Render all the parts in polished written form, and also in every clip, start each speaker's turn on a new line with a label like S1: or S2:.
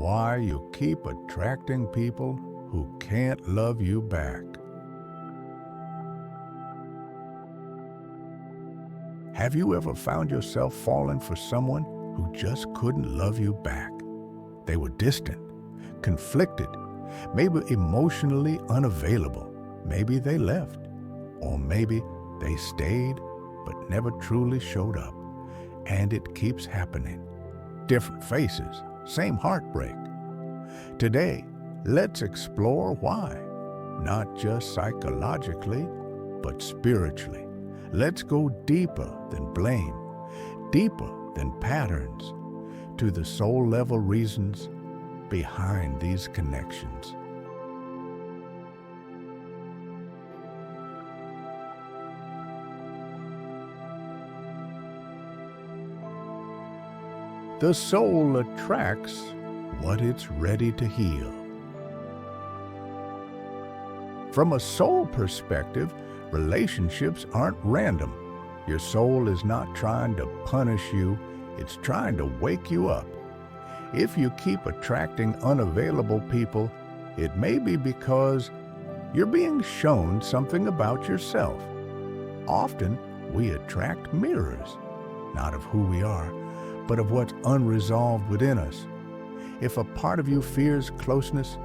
S1: why you keep attracting people who can't love you back. Have you ever found yourself falling for someone who just couldn't love you back? They were distant, conflicted, maybe emotionally unavailable. Maybe they left, or maybe they stayed but never truly showed up. And it keeps happening. Different faces, same heartbreak. Today, let's explore why. Not just psychologically, but spiritually. Let's go deeper than blame, deeper than patterns, to the soul-level reasons behind these connections. The soul attracts what it's ready to heal. From a soul perspective, relationships aren't random. Your soul is not trying to punish you, it's trying to wake you up. If you keep attracting unavailable people, it may be because you're being shown something about yourself. Often, we attract mirrors, not of who we are, but of what's unresolved within us. If a part of you fears closeness,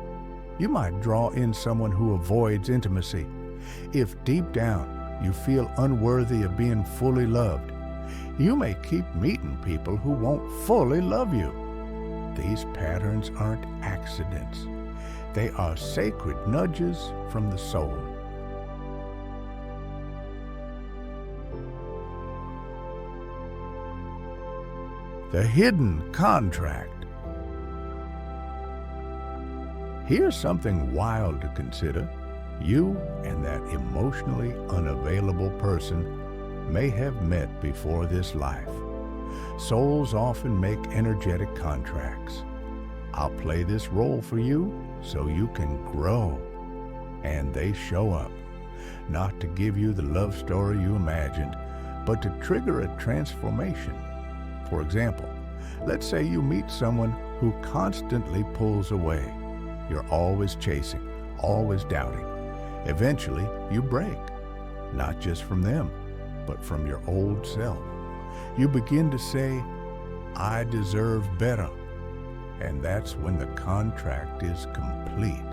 S1: you might draw in someone who avoids intimacy. If deep down you feel unworthy of being fully loved, you may keep meeting people who won't fully love you. These patterns aren't accidents. They are sacred nudges from the soul. The hidden contract. Here's something wild to consider. You and that emotionally unavailable person may have met before this life. Souls often make energetic contracts. I'll play this role for you so you can grow. And they show up, not to give you the love story you imagined, but to trigger a transformation. For example, let's say you meet someone who constantly pulls away. You're always chasing, always doubting. Eventually, you break, not just from them, but from your old self. You begin to say, I deserve better. And that's when the contract is complete.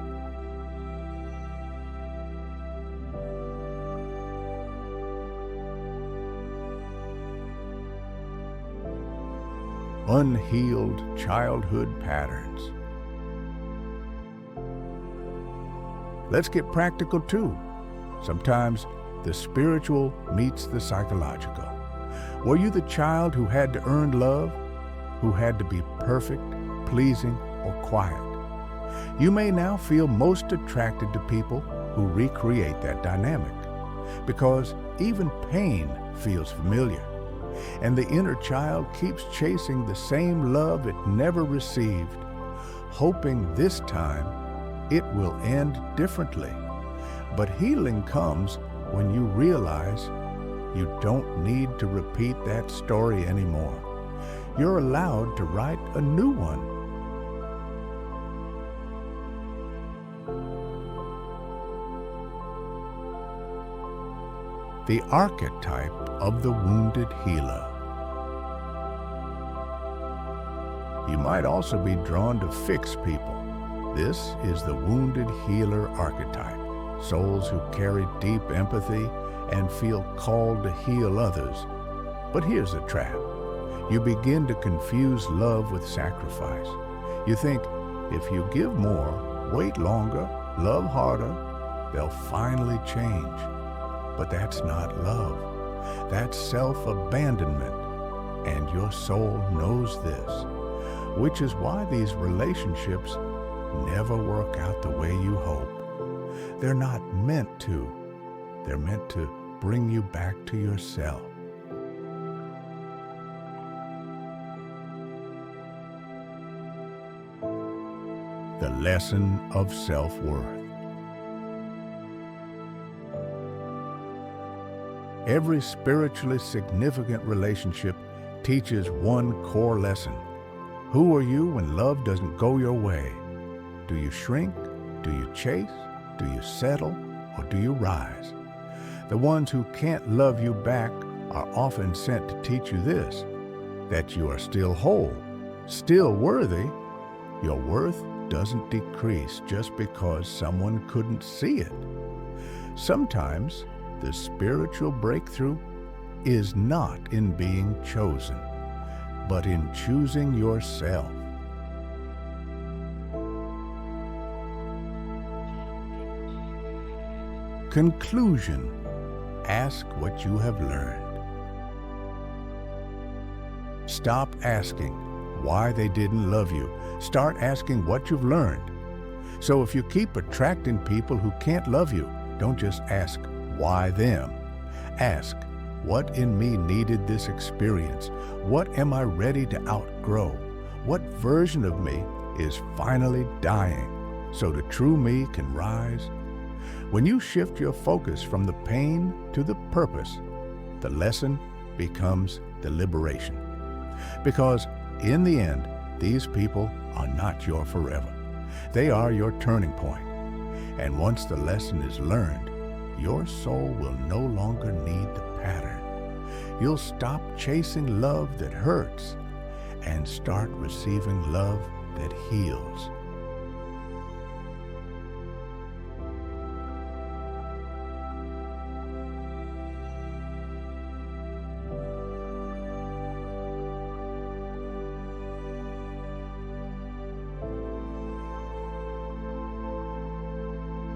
S1: Unhealed childhood patterns. Let's get practical too. Sometimes the spiritual meets the psychological. Were you the child who had to earn love, who had to be perfect, pleasing, or quiet? You may now feel most attracted to people who recreate that dynamic, because even pain feels familiar, and the inner child keeps chasing the same love it never received, hoping this time it will end differently. But healing comes when you realize you don't need to repeat that story anymore. You're allowed to write a new one. The archetype of the wounded healer. You might also be drawn to fix people. This is the wounded healer archetype. Souls who carry deep empathy and feel called to heal others. But here's the trap. You begin to confuse love with sacrifice. You think, if you give more, wait longer, love harder, they'll finally change. But that's not love. That's self-abandonment. And your soul knows this, which is why these relationships never work out the way you hope. They're not meant to. They're meant to bring you back to yourself. The lesson of self-worth. Every spiritually significant relationship teaches one core lesson. Who are you when love doesn't go your way? Do you shrink? Do you chase? Do you settle? Or do you rise? The ones who can't love you back are often sent to teach you this, that you are still whole, still worthy. Your worth doesn't decrease just because someone couldn't see it. Sometimes the spiritual breakthrough is not in being chosen, but in choosing yourself. Conclusion. Ask what you have learned. Stop asking why they didn't love you. Start asking what you've learned. So if you keep attracting people who can't love you, don't just ask why them. Ask, what in me needed this experience? What am I ready to outgrow? What version of me is finally dying so the true me can rise? When you shift your focus from the pain to the purpose, the lesson becomes the liberation. Because in the end, these people are not your forever. They are your turning point. And once the lesson is learned, your soul will no longer need the pattern. You'll stop chasing love that hurts and start receiving love that heals.